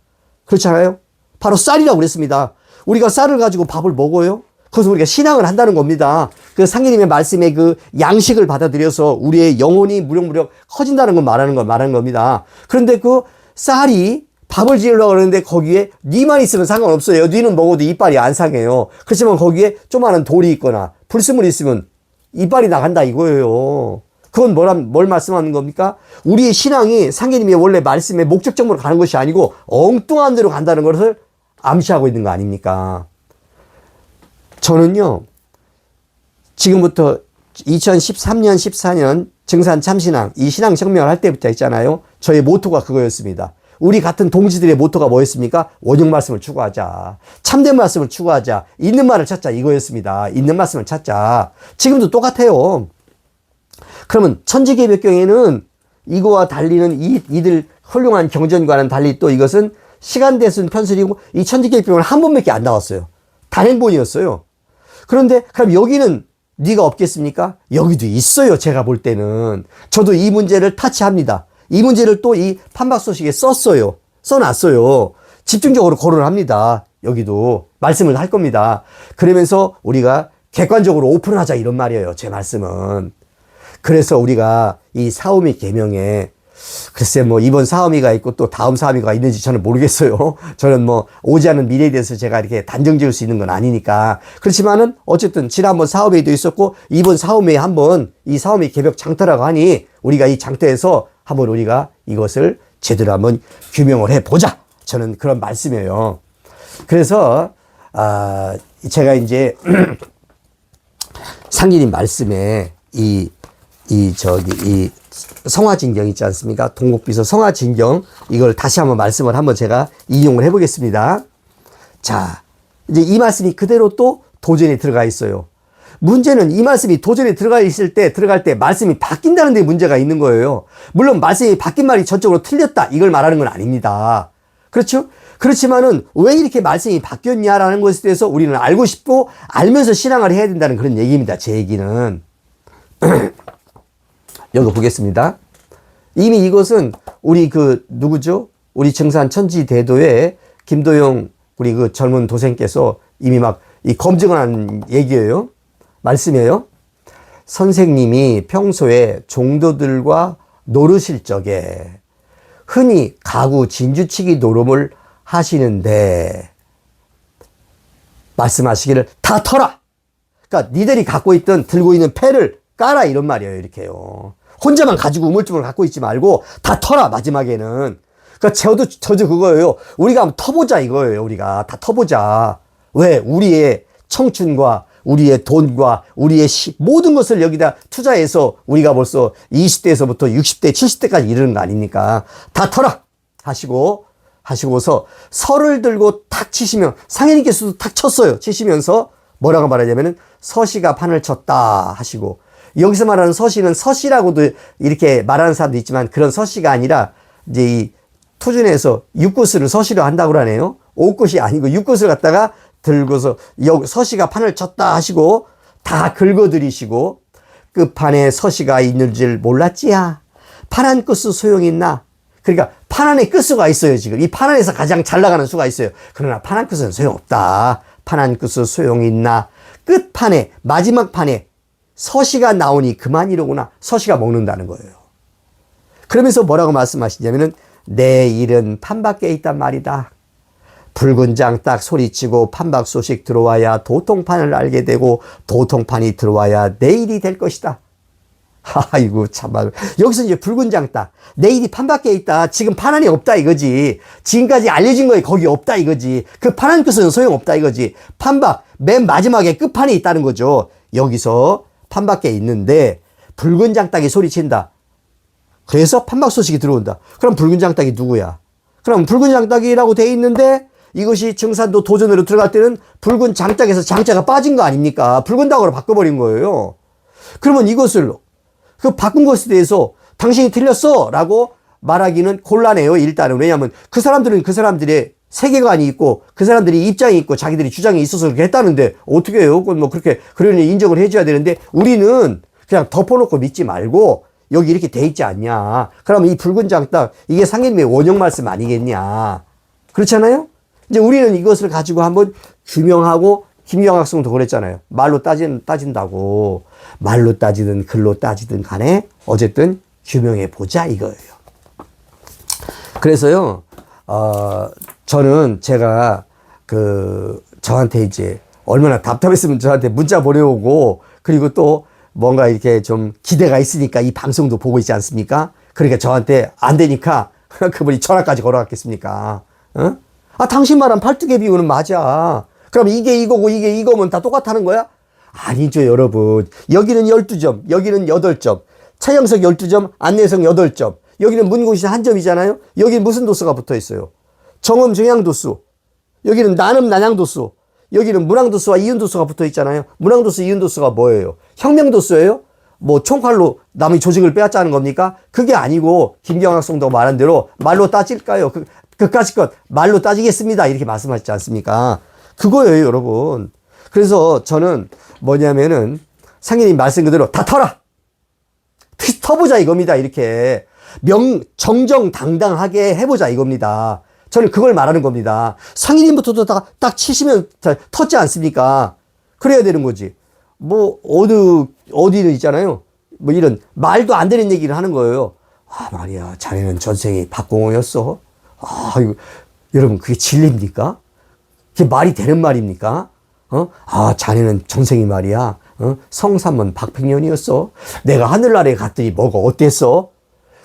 그렇잖아요? 바로 쌀이라고 그랬습니다. 우리가 쌀을 가지고 밥을 먹어요? 그래서 우리가 신앙을 한다는 겁니다. 그 상계님의 말씀에 그 양식을 받아들여서 우리의 영혼이 무럭무럭 커진다는 걸 말하는 겁니다. 그런데 그 쌀이 밥을 지으려고 그러는데 거기에 뉘만 있으면 상관없어요. 뉘는 먹어도 이빨이 안 상해요. 그렇지만 거기에 조그마한 돌이 있거나 불순물이 있으면 이빨이 나간다 이거예요. 그건 뭘 말씀하는 겁니까? 우리의 신앙이 상계님의 원래 말씀의 목적점으로 가는 것이 아니고 엉뚱한 데로 간다는 것을 암시하고 있는 거 아닙니까? 저는요, 지금부터 2013년, 14년 증산 참신앙, 이 신앙 혁명을 할 때부터 있잖아요. 저의 모토가 그거였습니다. 우리 같은 동지들의 모토가 뭐였습니까? 원형 말씀을 추구하자. 참된 말씀을 추구하자. 있는 말을 찾자. 이거였습니다. 있는 말씀을 찾자. 지금도 똑같아요. 그러면 천지개벽경에는 이거와 달리는 이들 훌륭한 경전과는 달리 또 이것은 시간대순 편술이고 이 천지개벽경은 한 번밖에 안 나왔어요. 단행본이었어요. 그런데 그럼 여기는 네가 없겠습니까? 여기도 있어요. 제가 볼 때는. 저도 이 문제를 타치합니다. 이 문제를 또 이 판박소식에 썼어요. 써놨어요. 집중적으로 거론을 합니다. 여기도 말씀을 할 겁니다. 그러면서 우리가 객관적으로 오픈하자 이런 말이에요. 제 말씀은. 그래서 우리가 이 사오미 계명에 글쎄 뭐 이번 사오미가 있고 또 다음 사오미가 있는지 저는 모르겠어요. 저는 뭐 오지 않은 미래에 대해서 제가 이렇게 단정 지을 수 있는 건 아니니까. 그렇지만은 어쨌든 지난번 사오미에도 있었고 이번 사오미에 한번 이 사오미 개벽 장터라고 하니 우리가 이 장터에서 한번 우리가 이것을 제대로 한번 규명을 해보자. 저는 그런 말씀이에요. 그래서 제가 이제 상기님 말씀에 이 성화진경 있지 않습니까? 동국비서 성화진경 이걸 다시 한번 말씀을 한번 제가 인용을 해보겠습니다. 자, 이제 이 말씀이 그대로 또 도전에 들어가 있어요. 문제는 이 말씀이 도전에 들어갈 때 말씀이 바뀐다는 데 문제가 있는 거예요. 물론 말씀이 바뀐 말이 전적으로 틀렸다 이걸 말하는 건 아닙니다. 그렇죠? 그렇지만은 왜 이렇게 말씀이 바뀌었냐라는 것에 대해서 우리는 알고 싶고 알면서 신앙을 해야 된다는 그런 얘기입니다. 제 얘기는. 여기 보겠습니다. 이미 이것은 우리 누구죠? 우리 증산 천지대도의 김도영 우리 그 젊은 도생께서 이미 막 이 검증을 한 얘기예요. 말씀이에요. 선생님이 평소에 종도들과 노르실 적에 흔히 가구 진주치기 노름을 하시는데 말씀하시기를 다 털어! 그러니까 니들이 들고 있는 패를 까라 이런 말이에요. 이렇게요. 혼자만 가지고 우물쭈물 갖고 있지 말고 다 털어 마지막에는. 그러니까 저도 그거예요. 우리가 한번 터보자 이거예요. 우리가 다 터보자. 왜? 우리의 청춘과 우리의 돈과 우리의 모든 것을 여기다 투자해서 우리가 벌써 20대에서부터 60대, 70대까지 이르는 거 아닙니까? 다 털어! 하시고서 설을 들고 탁 치시면 상현님께서도 탁 쳤어요. 치시면서 뭐라고 말하냐면은 서시가 판을 쳤다 하시고 여기서 말하는 서시는 서시라고도 이렇게 말하는 사람도 있지만 그런 서시가 아니라 이제 이 투준에서 육구스를 서시로 한다고 하네요. 옥굿이 아니고 육굿을 갖다가 들고서 여기 서시가 판을 쳤다 하시고 다 긁어들이시고 끝판에 서시가 있는 줄 몰랐지야. 판 한 끝수 소용있나? 그러니까 판 안에 끝수가 있어요. 지금 이 판 안에서 가장 잘 나가는 수가 있어요. 그러나 판 한 끝은 소용없다. 판 한 끝수 소용있나? 끝판에 마지막 판에 서시가 나오니 그만이로구나. 서시가 먹는다는 거예요. 그러면서 뭐라고 말씀하시냐면은 내 일은 판밖에 있단 말이다. 붉은 장 딱 소리치고 판박 소식 들어와야 도통판을 알게 되고 도통판이 들어와야 내일이 될 것이다. 아이고 참말. 여기서 이제 붉은 장 딱 내일이 판밖에 있다. 지금 판 안에 없다 이거지. 지금까지 알려진 거에 거기 없다 이거지. 그 판 한 끝은 소용없다 이거지. 판박 맨 마지막에 끝판에 있다는 거죠. 여기서 판밖에 있는데 붉은 장딱이 소리친다. 그래서 판박 소식이 들어온다. 그럼 붉은 장딱이 누구야? 그럼 붉은 장딱이라고 돼 있는데 이것이 증산도 도전으로 들어갈 때는 붉은 장딱에서 장자가 빠진 거 아닙니까? 붉은 닭으로 바꿔버린 거예요. 그러면 이것을 그 바꾼 것에 대해서 당신이 틀렸어 라고 말하기는 곤란해요. 일단은. 왜냐하면 그 사람들은 그 사람들의 세계관이 있고 그 사람들이 입장이 있고 자기들이 주장이 있어서 그렇게 했다는데 어떻게 해요? 그건 뭐 그렇게 그러니 인정을 해줘야 되는데 우리는 그냥 덮어놓고 믿지 말고 여기 이렇게 돼 있지 않냐. 그러면 이 붉은 장딱 이게 상인님의 원형 말씀 아니겠냐. 그렇잖아요? 이제 우리는 이것을 가지고 한번 규명하고 김영학성도 그랬잖아요. 말로 따진다고. 말로 따지든 글로 따지든 간에 어쨌든 규명해 보자 이거예요. 그래서요, 저는 제가 저한테 이제 얼마나 답답했으면 저한테 문자 보내오고 그리고 또 뭔가 이렇게 좀 기대가 있으니까 이 방송도 보고 있지 않습니까? 그러니까 저한테 안 되니까 그분이 전화까지 걸어갔겠습니까? 어? 당신 말한 팔뚝의 비유는 맞아. 그럼 이게 이거고 이게 이거면 다 똑같다는 거야? 아니죠, 여러분. 여기는 12점, 여기는 8점. 차영석 12점, 안내성 8점. 여기는 문구시 1점이잖아요? 여기는 무슨 도수가 붙어 있어요? 정음, 정양 도수. 여기는 난음, 난양 도수. 여기는 문항 도수와 이윤 도수가 붙어 있잖아요. 문항 도수, 이윤 도수가 뭐예요? 혁명 도수예요? 뭐 총칼로 남의 조직을 빼앗자는 겁니까? 그게 아니고 김경학성도 말한 대로 말로 따질까요? 그까짓 것 말로 따지겠습니다. 이렇게 말씀하셨지 않습니까? 그거예요, 여러분. 그래서 저는 뭐냐면은 상인님 말씀 그대로 다 터라! 터보자 이겁니다. 이렇게 정정당당하게 해보자 이겁니다. 저는 그걸 말하는 겁니다. 상인님부터도 딱 치시면 터지 않습니까? 그래야 되는 거지. 뭐 어디는 있잖아요. 뭐 이런 말도 안 되는 얘기를 하는 거예요. 말이야, 자네는 전생이 박공호였어. 이거, 여러분 그게 진리입니까? 그게 말이 되는 말입니까? 자네는 전생이 말이야. 성삼은 박팽년이었어. 내가 하늘나라에 갔더니 뭐가 어땠어?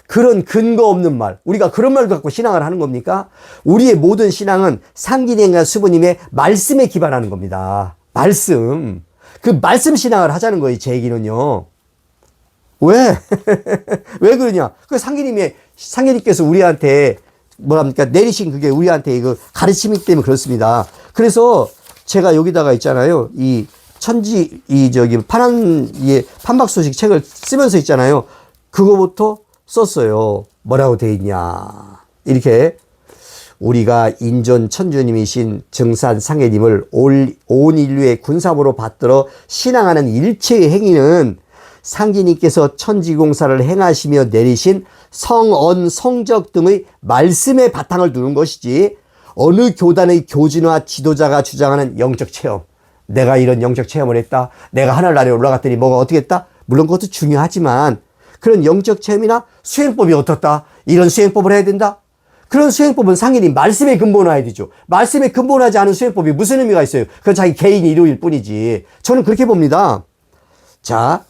그런 근거 없는 말. 우리가 그런 말 갖고 신앙을 하는 겁니까? 우리의 모든 신앙은 상기님과 수부님의 말씀에 기반하는 겁니다. 말씀. 그 말씀 신앙을 하자는 거예요, 제 얘기는요. 왜? 왜 그러냐? 상기님께서 우리한테 뭐랍니까? 내리신 그게 우리한테 이거 가르침이기 때문에 그렇습니다. 그래서 제가 여기다가 있잖아요. 판박소식 책을 쓰면서 있잖아요. 그거부터 썼어요. 뭐라고 돼 있냐. 이렇게 우리가 인존 천주님이신 증산 상해님을 온 인류의 군사모로 받들어 신앙하는 일체의 행위는 상기님께서 천지공사를 행하시며 내리신 성언, 성적 등의 말씀의 바탕을 두는 것이지 어느 교단의 교진과 지도자가 주장하는 영적 체험. 내가 이런 영적 체험을 했다. 내가 하늘나라에 올라갔더니 뭐가 어떻게 했다. 물론 그것도 중요하지만 그런 영적 체험이나 수행법이 어떻다. 이런 수행법을 해야 된다. 그런 수행법은 상인이 말씀에 근본화해야 되죠. 말씀에 근본하지 않은 수행법이 무슨 의미가 있어요? 그건 자기 개인 이루일 뿐이지. 저는 그렇게 봅니다. 자,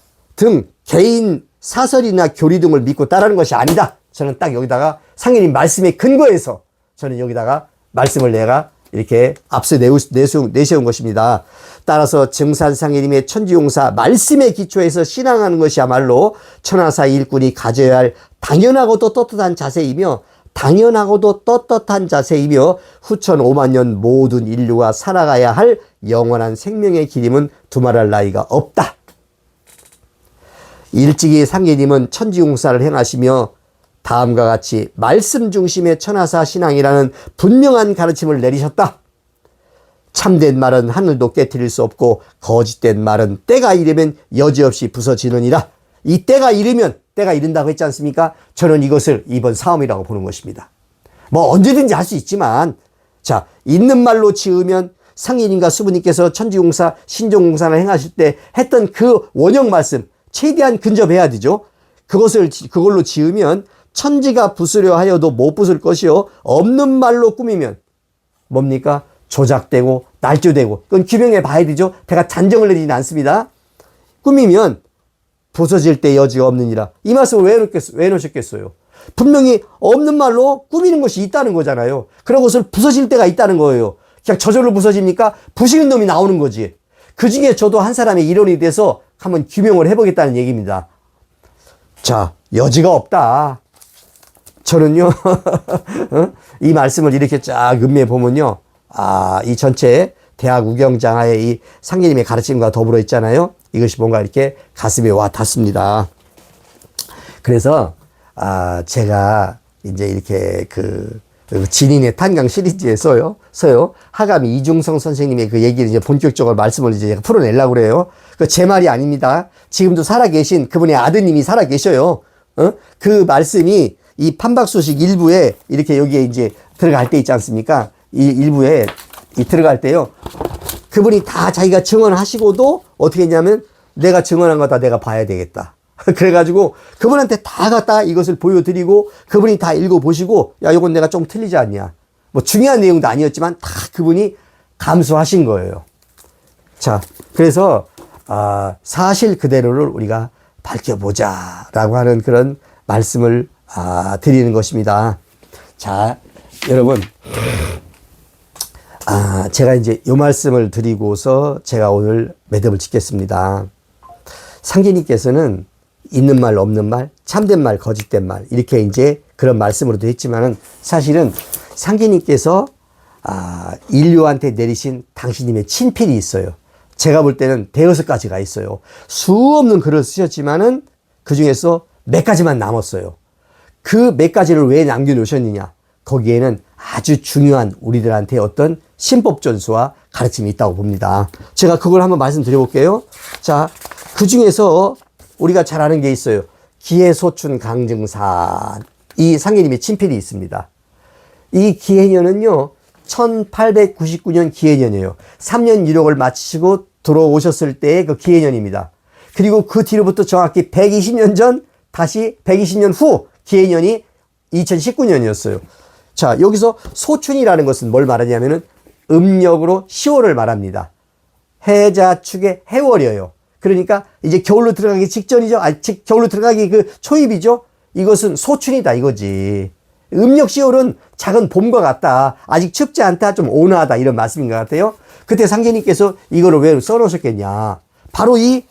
개인 사설이나 교리 등을 믿고 따르는 것이 아니다. 저는 딱 여기다가 상인이 말씀에 근거해서 저는 여기다가 말씀을 내가 이렇게 앞서 내세운 것입니다. 따라서 증산상해님의 천지용사 말씀에 기초해서 신앙하는 것이야말로 천하사 일꾼이 가져야 할 당연하고도 떳떳한 자세이며 후천 5만 년 모든 인류가 살아가야 할 영원한 생명의 길임은 두말할 나위가 없다. 일찍이 상계님은 천지용사를 행하시며 다음과 같이 말씀 중심의 천하사 신앙이라는 분명한 가르침을 내리셨다. 참된 말은 하늘도 깨트릴 수 없고 거짓된 말은 때가 이르면 여지없이 부서지느니라. 이 때가 이른다고 했지 않습니까? 저는 이것을 이번 사음이라고 보는 것입니다. 뭐 언제든지 할 수 있지만 자, 있는 말로 지으면 상인님과 수부님께서 천지공사, 신종공사를 행하실 때 했던 그 원형 말씀 최대한 근접해야 되죠. 그걸로 지으면 천지가 부수려 하여도 못 부술 것이요 없는 말로 꾸미면 뭡니까? 조작되고 날조되고 그건 규명해 봐야 되죠. 제가 단정을 내리진 않습니다. 꾸미면 부서질 때 여지가 없느니라. 이 말씀을 왜 놓으셨겠어요? 분명히 없는 말로 꾸미는 것이 있다는 거잖아요. 그런 것을 부서질 때가 있다는 거예요. 그냥 저절로 부서집니까? 부시는 놈이 나오는 거지. 그 중에 저도 한 사람의 일원이 돼서 한번 규명을 해보겠다는 얘기입니다. 자, 여지가 없다. 저는요, 이 말씀을 이렇게 쫙 음미해 보면요. 이 전체 대학 우경장하의 이 상계님의 가르침과 더불어 있잖아요. 이것이 뭔가 이렇게 가슴에 와 닿습니다. 그래서 제가 이제 이렇게 그 진인의 탄강 시리즈에서요 하감이 이중성 선생님의 그 얘기를 이제 본격적으로 말씀을 이제 제가 풀어내려고 그래요. 그 제 말이 아닙니다. 지금도 살아계신 그분의 아드님이 살아계셔요. 그 말씀이 이 판박소식 일부에 이렇게 여기에 이제 들어갈 때 있지 않습니까? 이 일부에 들어갈 때요. 그분이 다 자기가 증언하시고도 어떻게 했냐면 내가 증언한 거 다 내가 봐야 되겠다. 그래가지고 그분한테 다 갖다 이것을 보여드리고 그분이 다 읽어보시고 야, 이건 내가 좀 틀리지 않냐. 뭐 중요한 내용도 아니었지만 다 그분이 감수하신 거예요. 자, 그래서 사실 그대로를 우리가 밝혀보자라고 하는 그런 말씀을 드리는 것입니다. 자, 여러분, 제가 이제 이 말씀을 드리고서 제가 오늘 매듭을 짓겠습니다. 상계님께서는 있는 말, 없는 말, 참된 말, 거짓된 말, 이렇게 이제 그런 말씀으로도 했지만은 사실은 상계님께서 인류한테 내리신 당신님의 친필이 있어요. 제가 볼 때는 대여섯 가지가 있어요. 수없는 글을 쓰셨지만은 그 중에서 몇 가지만 남았어요. 그 몇 가지를 왜 남겨놓으셨느냐? 거기에는 아주 중요한 우리들한테 어떤 신법 전수와 가르침이 있다고 봅니다. 제가 그걸 한번 말씀드려볼게요. 자, 그 중에서 우리가 잘 아는 게 있어요. 기해소춘 강증산. 이 상계님의 친필이 있습니다. 이 기해년은요, 1899년 기해년이에요. 3년 유력을 마치시고 들어오셨을 때의 그 기해년입니다. 그리고 그 뒤로부터 정확히 120년 전, 다시 120년 후 기해년이 2019년이었어요. 자, 여기서 소춘이라는 것은 뭘 말하냐면은 음력으로 10월을 말합니다. 해자축의 해월이에요. 그러니까 이제 겨울로 들어가기 직전이죠. 겨울로 들어가기 그 초입이죠. 이것은 소춘이다 이거지. 음력 10월은 작은 봄과 같다. 아직 춥지 않다. 좀 온화하다. 이런 말씀인 것 같아요. 그때 상계님께서 이거를 왜 써놓으셨겠냐. 바로 이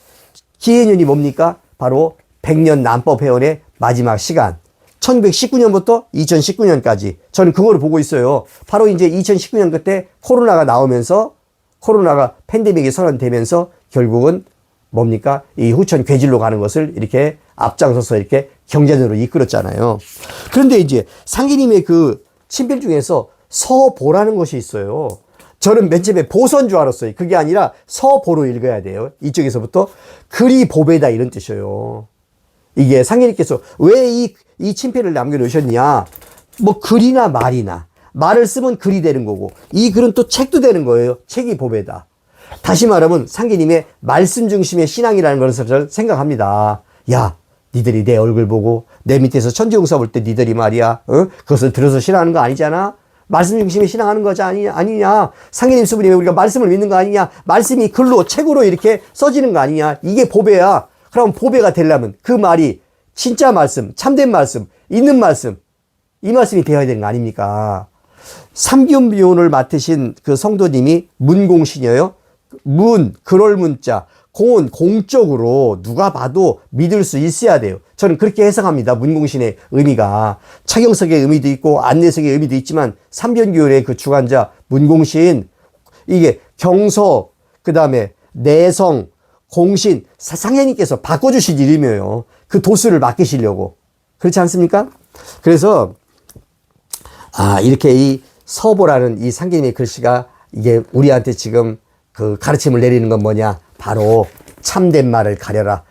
기해년이 뭡니까? 바로 백년 난법회원의 마지막 시간. 1919년부터 2019년까지 저는 그거를 보고 있어요. 바로 이제 2019년 그때 코로나가 나오면서 코로나가 팬데믹이 선언되면서 결국은 뭡니까? 이 후천 괴질로 가는 것을 이렇게 앞장서서 이렇게 경제적으로 이끌었잖아요. 그런데 이제 상계님의 그 친필 중에서 서보라는 것이 있어요. 저는 맨 처음에 보선 줄 알았어요. 그게 아니라 서보로 읽어야 돼요. 이쪽에서부터 글이 보배다 이런 뜻이에요. 이게 상계님께서 왜 이 친필을 남겨놓으셨냐? 뭐 글이나 말이나 말을 쓰면 글이 되는 거고 이 글은 또 책도 되는 거예요. 책이 보배다. 다시 말하면 상계님의 말씀 중심의 신앙이라는 것을 저는 생각합니다. 야, 니들이 내 얼굴 보고 내 밑에서 천지용사 볼 때 니들이 말이야, 그것을 들어서 신앙하는 거 아니잖아. 말씀 중심의 신앙하는 거지 아니냐. 상계님 수부님이 우리가 말씀을 믿는 거 아니냐. 말씀이 글로 책으로 이렇게 써지는 거 아니냐. 이게 보배야. 그럼 보배가 되려면 그 말이 진짜 말씀, 참된 말씀, 있는 말씀, 이 말씀이 되어야 되는 거 아닙니까? 삼균비온을 맡으신 그 성도님이 문공신이에요. 문, 그럴 문자, 공은 공적으로 누가 봐도 믿을 수 있어야 돼요. 저는 그렇게 해석합니다. 문공신의 의미가. 차경석의 의미도 있고 안내석의 의미도 있지만 삼변교율의 그 주관자 문공신, 이게 경석, 그 다음에 내성, 공신, 상계님께서 바꿔주신 이름이에요. 그 도수를 맡기시려고. 그렇지 않습니까? 그래서 이렇게 이 서보라는 이 상계님의 글씨가 이게 우리한테 지금 그 가르침을 내리는 건 뭐냐? 바로 참된 말을 가려라.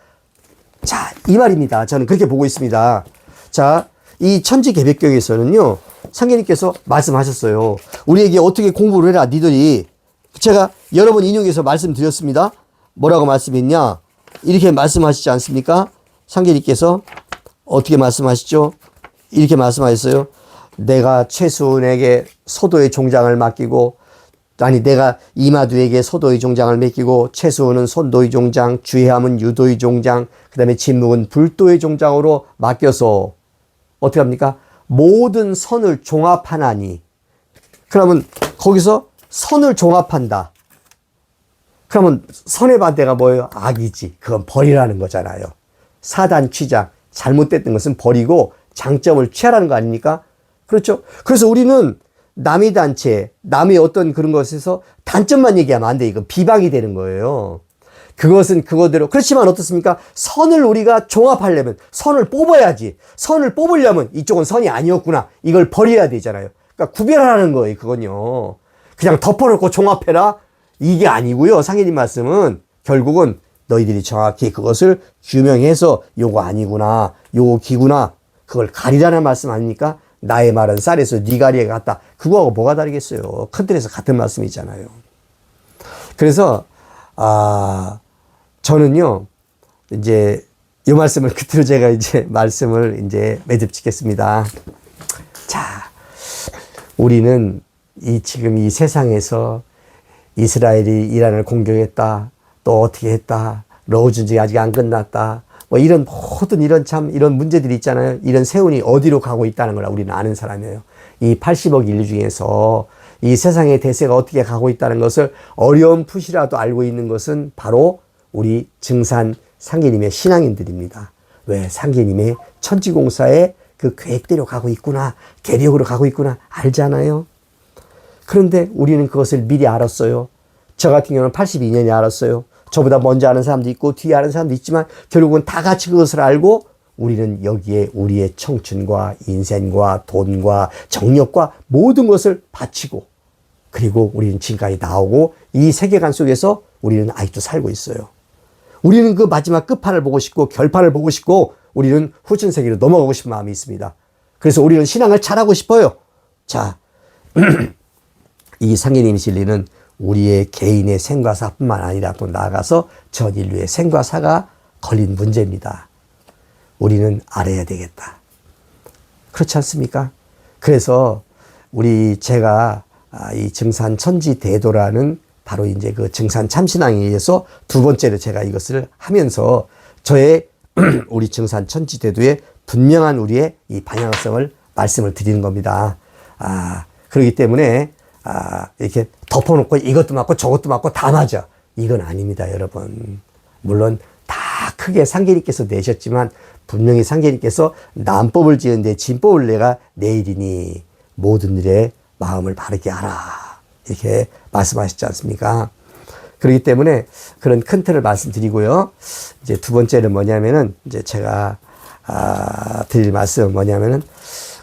자, 이 말입니다. 저는 그렇게 보고 있습니다. 자, 이 천지개벽경에서는요, 상계님께서 말씀하셨어요. 우리에게 어떻게 공부를 해라, 니들이. 제가 여러 번 인용해서 말씀드렸습니다. 뭐라고 말씀했냐? 이렇게 말씀하시지 않습니까? 상계님께서 어떻게 말씀하시죠? 이렇게 말씀하셨어요. 내가 최수은에게 소도의 종장을 맡기고, 아니 내가 이마두에게 소도의 종장을 맡기고, 최수은은 손도의 종장, 주혜함은 유도의 종장, 그 다음에 진묵은 불도의 종장으로 맡겨서 어떻게 합니까? 모든 선을 종합하나니. 그러면 거기서 선을 종합한다. 그러면 선의 반대가 뭐예요? 악이지. 그건 버리라는 거잖아요. 사단 취장, 잘못됐던 것은 버리고 장점을 취하라는 거 아닙니까? 그렇죠? 그래서 우리는 남의 단체, 남의 어떤 그런 것에서 단점만 얘기하면 안 돼. 이건 비방이 되는 거예요. 그것은 그거대로. 그렇지만 어떻습니까? 선을 우리가 종합하려면 선을 뽑아야지. 선을 뽑으려면 이쪽은 선이 아니었구나. 이걸 버려야 되잖아요. 그러니까 구별하라는 거예요. 그건요. 그냥 덮어놓고 종합해라. 이게 아니고요. 상인님 말씀은 결국은 너희들이 정확히 그것을 규명해서 요거 아니구나. 요거 기구나. 그걸 가리라는 말씀 아닙니까? 나의 말은 쌀에서 네 가리에 같다. 그거하고 뭐가 다르겠어요. 큰 틀에서 같은 말씀이잖아요. 그래서 저는요 이제 이 말씀을 그대로 제가 이제 말씀을 이제 매듭 짓겠습니다. 자, 우리는 지금 이 세상에서 이스라엘이 이란을 공격했다. 또 어떻게 했다. 러우 전쟁이 아직 안 끝났다. 뭐 이런 모든 이런 문제들이 있잖아요. 이런 세운이 어디로 가고 있다는 걸 우리는 아는 사람이에요. 이 80억 인류 중에서 이 세상의 대세가 어떻게 가고 있다는 것을 어렴풋이라도 알고 있는 것은 바로 우리 증산 상계님의 신앙인들입니다. 왜? 상계님의 천지공사의 그 계획대로 가고 있구나. 계력으로 가고 있구나. 알잖아요. 그런데 우리는 그것을 미리 알았어요. 저 같은 경우는 82년에 알았어요. 저보다 먼저 아는 사람도 있고 뒤에 아는 사람도 있지만 결국은 다 같이 그것을 알고 우리는 여기에 우리의 청춘과 인생과 돈과 정력과 모든 것을 바치고 그리고 우리는 지금까지 나오고 이 세계관 속에서 우리는 아직도 살고 있어요. 우리는 그 마지막 끝판을 보고 싶고 결판을 보고 싶고 우리는 후천 세계로 넘어가고 싶은 마음이 있습니다. 그래서 우리는 신앙을 잘하고 싶어요. 자, 이 상계님 진리는 우리의 개인의 생과사뿐만 아니라 또 나아가서 전 인류의 생과사가 걸린 문제입니다. 우리는 알아야 되겠다. 그렇지 않습니까? 그래서 제가 이 증산 천지대도라는 바로 이제 그 증산 참신앙에 의해서 두 번째로 제가 이것을 하면서 저의 우리 증산 천지대도의 분명한 우리의 이 방향성을 말씀을 드리는 겁니다. 그렇기 때문에 이렇게 덮어놓고 이것도 맞고 저것도 맞고 다 맞아. 이건 아닙니다, 여러분. 물론 다 크게 상계님께서 내셨지만 분명히 상계님께서 남법을 지은데 진법을 내가 내일이니 모든 일에 마음을 바르게 하라. 이렇게 말씀하셨지 않습니까? 그렇기 때문에 그런 큰 틀을 말씀드리고요. 이제 두 번째는 뭐냐면은 이제 제가 드릴 말씀은 뭐냐면은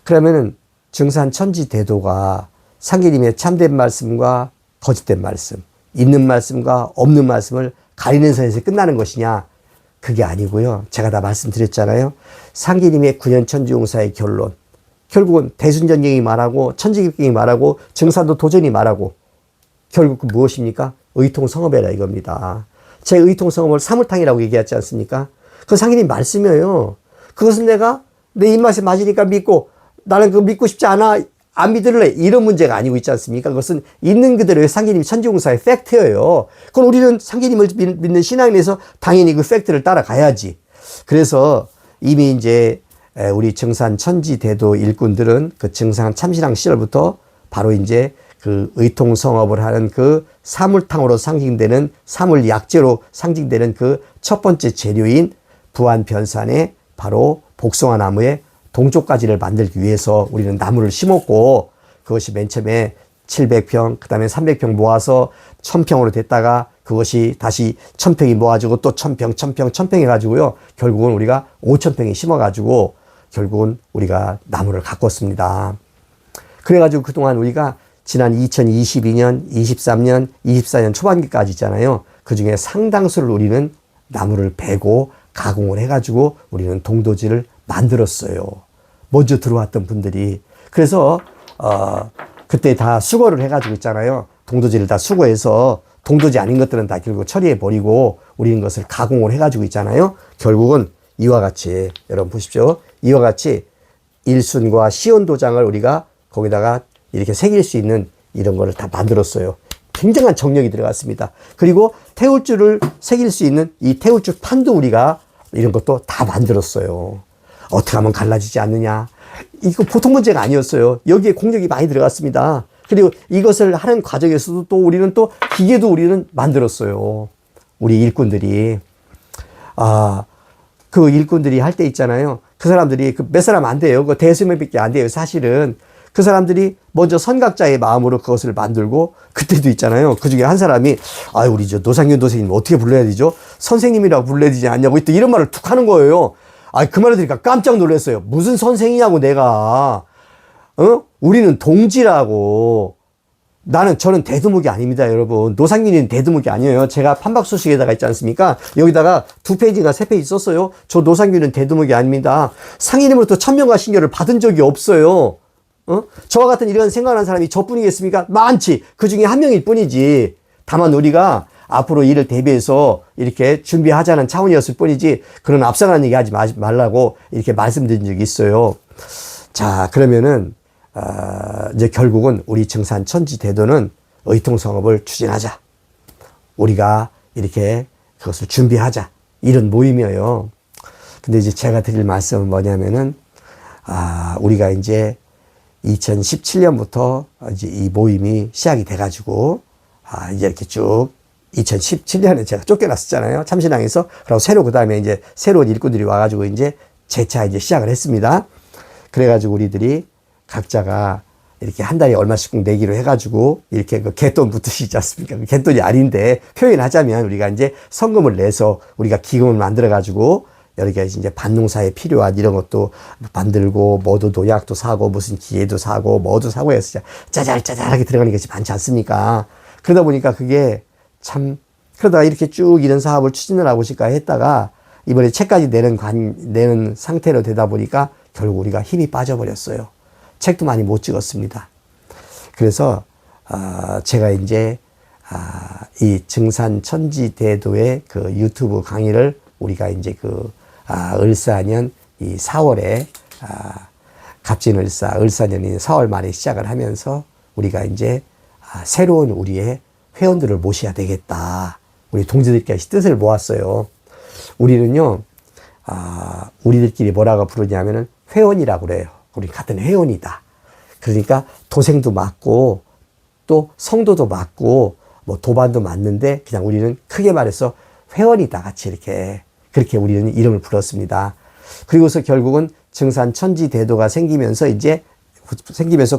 그러면은 증산 천지대도가 상계님의 참된 말씀과 거짓된 말씀, 있는 말씀과 없는 말씀을 가리는 선에서 끝나는 것이냐? 그게 아니고요. 제가 다 말씀드렸잖아요. 상계님의 9년 천지용사의 결론. 결국은 대순전경이 말하고 천지경이 말하고 증산도 도전이 말하고 결국 그 무엇입니까? 의통성업이라 이겁니다. 제 의통성업을 사물탕이라고 얘기하지 않습니까? 그 상계님 말씀이에요. 그것은 내가 내 입맛에 맞으니까 믿고 나는 그거 믿고 싶지 않아. 안 믿을래. 이런 문제가 아니고 있지 않습니까? 그것은 있는 그대로의 상계님 천지공사의 팩트예요. 그럼 우리는 상계님을 믿는 신앙인에서 당연히 그 팩트를 따라가야지. 그래서 이미 이제 우리 증산 천지대도 일꾼들은 그 증산 참신앙 시절부터 바로 이제 그 의통성업을 하는 그 사물탕으로 상징되는 사물약재로 상징되는 그 첫 번째 재료인 부안변산의 바로 복숭아 나무의 동쪽가지를 만들기 위해서 우리는 나무를 심었고 그것이 맨 처음에 700평, 그 다음에 300평 모아서 1000평으로 됐다가 그것이 다시 1000평이 모아지고 또 1000평, 1000평, 1000평 해가지고요. 결국은 우리가 5000평이 심어가지고 결국은 우리가 나무를 가꿨습니다. 그래가지고 그동안 우리가 지난 2022년, 23년, 24년 초반기까지 있잖아요. 그 중에 상당수를 우리는 나무를 베고 가공을 해가지고 우리는 동도지를 만들었어요. 먼저 들어왔던 분들이. 그래서 그때 다 수거를 해가지고 있잖아요. 동도지를 다 수거해서 동도지 아닌 것들은 다 결국 처리해버리고 우리는 것을 가공을 해가지고 있잖아요. 결국은 이와 같이 여러분 보십시오. 이와 같이 일순과 시온 도장을 우리가 거기다가 이렇게 새길 수 있는 이런 거를 다 만들었어요. 굉장한 정력이 들어갔습니다. 그리고 태울줄을 새길 수 있는 이 태울줄 판도 우리가 이런 것도 다 만들었어요. 어떻게 하면 갈라지지 않느냐. 이거 보통 문제가 아니었어요. 여기에 공력이 많이 들어갔습니다. 그리고 이것을 하는 과정에서도 또 우리는 또 기계도 우리는 만들었어요. 우리 일꾼들이. 그 일꾼들이 할 때 있잖아요. 그 사람들이 몇 사람 안 돼요. 그 대수명밖에 안 돼요. 사실은. 그 사람들이 먼저 선각자의 마음으로 그것을 만들고, 그때도 있잖아요. 그 중에 한 사람이, 아유, 우리 저 노상균 도생님 어떻게 불러야 되죠? 선생님이라고 불러야 되지 않냐고 또 이런 말을 툭 하는 거예요. 아, 그 말을 들으니까 깜짝 놀랐어요. 무슨 선생이냐고 내가. 우리는 동지라고. 저는 대두목이 아닙니다, 여러분. 노상균이는 대두목이 아니에요. 제가 판박소식에다가 있지 않습니까? 여기다가 2페이지가 3페이지 썼어요. 저 노상균은 대두목이 아닙니다. 상인으로부터 천명과 신교를 받은 적이 없어요. 저와 같은 이런 생각하는 사람이 저뿐이겠습니까? 많지. 그 중에 한 명일 뿐이지. 다만 우리가 앞으로 이를 대비해서 이렇게 준비하자는 차원이었을 뿐이지, 그런 앞서가는 얘기 하지 말라고 이렇게 말씀드린 적이 있어요. 자, 그러면은, 이제 결국은 우리 증산 천지 대도는 의통성업을 추진하자. 우리가 이렇게 그것을 준비하자. 이런 모임이에요. 근데 이제 제가 드릴 말씀은 뭐냐면은, 우리가 이제 2017년부터 이제 이 모임이 시작이 돼가지고, 이제 이렇게 쭉 2017년에 제가 쫓겨났었잖아요. 참신항에서. 그리고 새로 그 다음에 이제 새로운 일꾼들이 와가지고 이제 재차 이제 시작을 했습니다. 그래가지고 우리들이 각자가 이렇게 한 달에 얼마씩 내기로 해가지고 이렇게 그 갯돈 붙으시지 않습니까? 그 갯돈이 아닌데 표현하자면 우리가 이제 성금을 내서 우리가 기금을 만들어가지고 여러 가지 이제 밭농사에 필요한 이런 것도 만들고, 뭐도 농약도 사고, 무슨 기계도 사고, 뭐도 사고 해서 짜잘짜잘하게 들어가는 것이 많지 않습니까? 그러다 보니까 그게 참, 그러다가 이렇게 쭉 이런 사업을 추진을 하고 싶까 했다가 이번에 책까지 내는 상태로 되다 보니까 결국 우리가 힘이 빠져버렸어요. 책도 많이 못 찍었습니다. 그래서, 제가 이제, 이 증산천지대도의 그 유튜브 강의를 우리가 이제 을사년 이 4월에, 갑진을사, 을사년인 4월 말에 시작을 하면서 우리가 이제, 새로운 우리의 회원들을 모셔야 되겠다. 우리 동지들끼리 뜻을 모았어요. 우리는요, 우리들끼리 뭐라고 부르냐면은 회원이라고 그래요. 우리 같은 회원이다. 그러니까 도생도 맞고, 또 성도도 맞고, 뭐 도반도 맞는데, 그냥 우리는 크게 말해서 회원이다. 같이 이렇게. 그렇게 우리는 이름을 불렀습니다. 그리고서 결국은 증산천지대도가 생기면서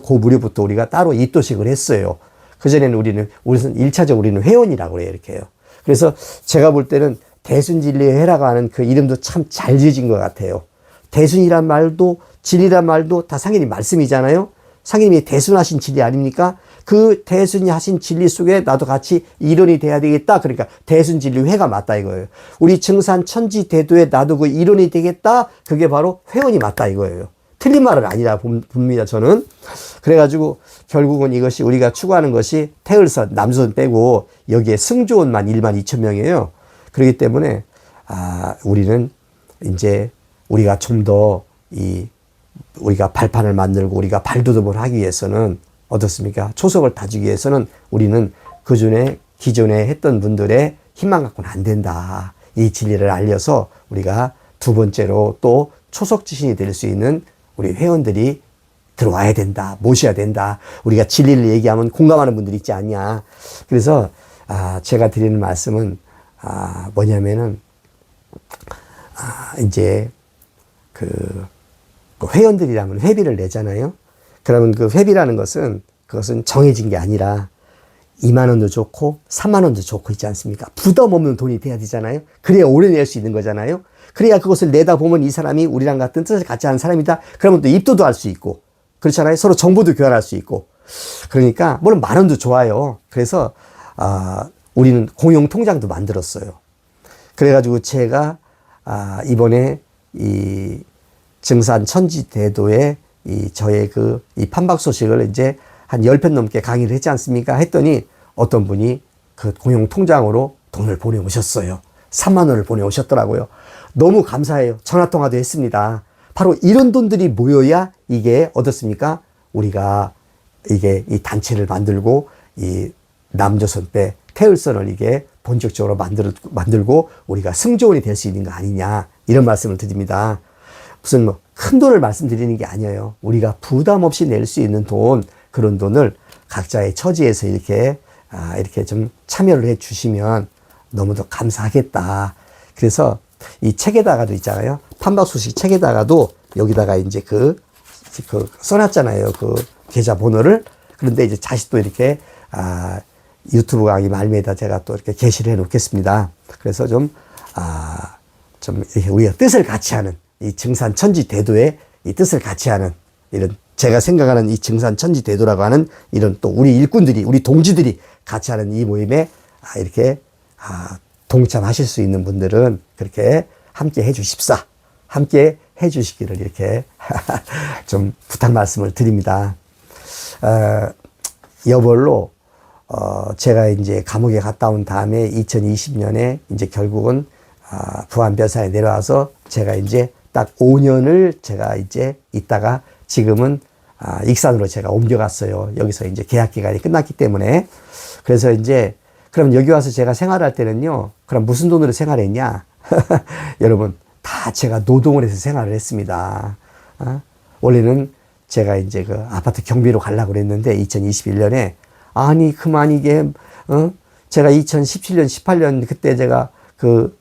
그 무렵부터 우리가 따로 입도식을 했어요. 그전에는 우리는 1차적으로 우리는 회원이라고 그래요. 이렇게 해요. 그래서 제가 볼 때는 대순진리회라고 하는 그 이름도 참 잘 지어진 것 같아요. 대순이란 말도 진리란 말도 다 상인이 말씀이잖아요. 상인님이 대순하신 진리 아닙니까? 그 대순이 하신 진리 속에 나도 같이 일원이 돼야 되겠다. 그러니까 대순진리회가 맞다 이거예요. 우리 증산천지대도에 나도 그 일원이 되겠다. 그게 바로 회원이 맞다 이거예요. 틀린 말은 아니라 봅니다, 저는. 그래가지고 결국은 이것이 우리가 추구하는 것이 태을선, 남조선 빼고 여기에 승조원만 12,000명이에요. 그렇기 때문에, 우리는 이제 우리가 좀 더 우리가 발판을 만들고 우리가 발돋움을 하기 위해서는 어떻습니까? 초석을 다지기 위해서는 우리는 기존에 했던 분들의 힘만 갖고는 안 된다. 이 진리를 알려서 우리가 두 번째로 또 초석 지신이 될 수 있는 우리 회원들이 들어와야 된다. 모셔야 된다. 우리가 진리를 얘기하면 공감하는 분들이 있지 않냐. 그래서, 제가 드리는 말씀은, 뭐냐면은, 이제, 회원들이라면 회비를 내잖아요. 그러면 그 회비라는 그것은 정해진 게 아니라 2만 원도 좋고 3만 원도 좋고 있지 않습니까? 부담 없는 돈이 돼야 되잖아요. 그래야 오래 낼 수 있는 거잖아요. 그래야 그것을 내다 보면 이 사람이 우리랑 같은 뜻을 같이 하는 사람이다. 그러면 또 입도도 할 수 있고. 그렇잖아요. 서로 정보도 교환할 수 있고. 그러니까 물론 만 원도 좋아요. 그래서 우리는 공용 통장도 만들었어요. 그래가지고 제가 이번에 이 증산천지대도에 저의 이 판박 소식을 이제 한 10편 넘게 강의를 했지 않습니까? 했더니 어떤 분이 그 공용 통장으로 돈을 보내오셨어요. 3만 원을 보내오셨더라고요. 너무 감사해요. 전화통화도 했습니다. 바로 이런 돈들이 모여야 이게 어떻습니까? 우리가 이 단체를 만들고 이 남조선 때 태을선을 이게 본격적으로 만들고 우리가 승조원이 될 수 있는 거 아니냐. 이런 말씀을 드립니다. 무슨 큰 돈을 말씀드리는 게 아니에요. 우리가 부담 없이 낼 수 있는 돈, 그런 돈을 각자의 처지에서 이렇게 좀 참여를 해 주시면 너무도 감사하겠다. 그래서 이 책에다가도 있잖아요. 판박소식 책에다가도 여기다가 이제 써놨잖아요. 계좌번호를. 그런데 이제 다시 또 이렇게, 유튜브 강의 말미에다 제가 또 이렇게 게시를 해 놓겠습니다. 그래서 좀 이렇게 우리가 뜻을 같이 하는 이 증산천지대도의 이 뜻을 같이 하는 이런 제가 생각하는 이 증산천지대도라고 하는 이런 또 우리 일꾼들이, 우리 동지들이 같이 하는 이 모임에 이렇게 동참하실 수 있는 분들은 그렇게 함께 해 주십사. 함께 해 주시기를 이렇게 좀 부탁 말씀을 드립니다. 여벌로 제가 이제 감옥에 갔다 온 다음에 2020년에 이제 결국은 부안변사에 내려와서 제가 이제 딱 5년을 제가 이제 있다가 지금은 익산으로 제가 옮겨갔어요. 여기서 이제 계약 기간이 끝났기 때문에. 그래서 이제 그럼 여기 와서 제가 생활할 때는요, 그럼 무슨 돈으로 생활했냐? 여러분, 다 제가 노동을 해서 생활을 했습니다. 원래는 제가 이제 그 아파트 경비로 가려고 그랬는데 2021년에 아니 그만 이게 제가 2017년 18년 그때 제가 그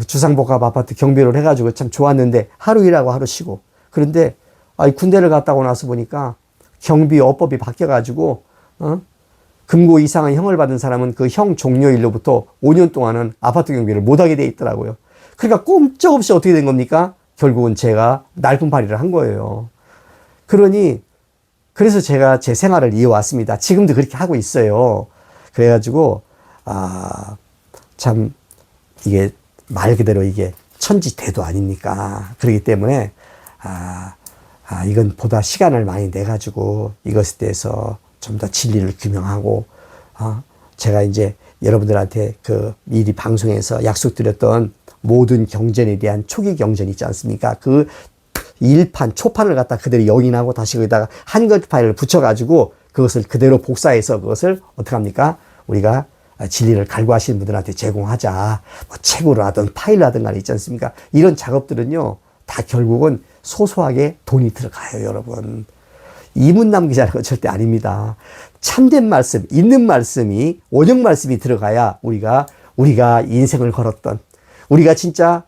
주상복합 아파트 경비를 해가지고 참 좋았는데 하루 일하고 하루 쉬고. 그런데 군대를 갔다 오고 나서 보니까 경비업법이 바뀌어가지고 금고 이상의 형을 받은 사람은 그 형 종료일로부터 5년 동안은 아파트 경비를 못하게 돼 있더라고요. 그러니까 꼼짝없이 어떻게 된 겁니까? 결국은 제가 날품팔이를 한 거예요. 그래서 제가 제 생활을 이어왔습니다. 지금도 그렇게 하고 있어요. 그래가지고 참 이게 말 그대로 이게 천지대도 아닙니까? 그렇기 때문에 이건 보다 시간을 많이 내 가지고 이것에 대해서 좀 더 진리를 규명하고 제가 이제 여러분들한테 그 미리 방송에서 약속드렸던 모든 경전에 대한 초기 경전 있지 않습니까? 그 일판 초판을 갖다 그대로 영인하고 다시 거기다가 한글 파일을 붙여가지고 그것을 그대로 복사해서 그것을 어떻게 합니까? 우리가 진리를 갈구하시는 분들한테 제공하자. 뭐 책으로 하든 파일로 하든 간에 있지 않습니까? 이런 작업들은요, 다 결국은 소소하게 돈이 들어가요, 여러분. 이문 남기자는 건 절대 아닙니다. 참된 말씀, 있는 말씀이, 원형 말씀이 들어가야 우리가 인생을 걸었던, 우리가 진짜,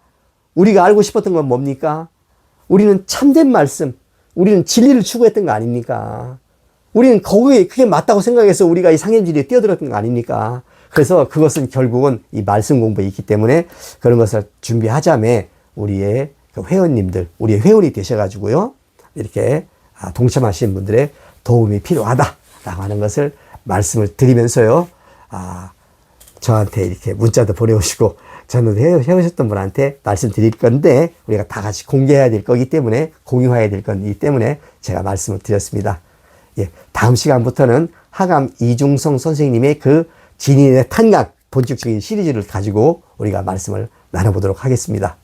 우리가 알고 싶었던 건 뭡니까? 우리는 참된 말씀, 우리는 진리를 추구했던 거 아닙니까? 우리는 그게 맞다고 생각해서 우리가 이 상현진리에 뛰어들었던 거 아닙니까? 그래서 그것은 결국은 이 말씀 공부에 있기 때문에 그런 것을 준비하자며 우리의 그 회원님들, 우리의 회원이 되셔가지고요, 이렇게 동참하시는 분들의 도움이 필요하다라고 하는 것을 말씀을 드리면서요, 저한테 이렇게 문자도 보내오시고, 저는 해오셨던 분한테 말씀드릴 건데, 우리가 다 같이 공개해야 될 거기 때문에, 공유해야 될 거기 때문에 제가 말씀을 드렸습니다. 예, 다음 시간부터는 하감 이중성 선생님의 그 진인의 탄각 본격적인 시리즈를 가지고 우리가 말씀을 나눠보도록 하겠습니다.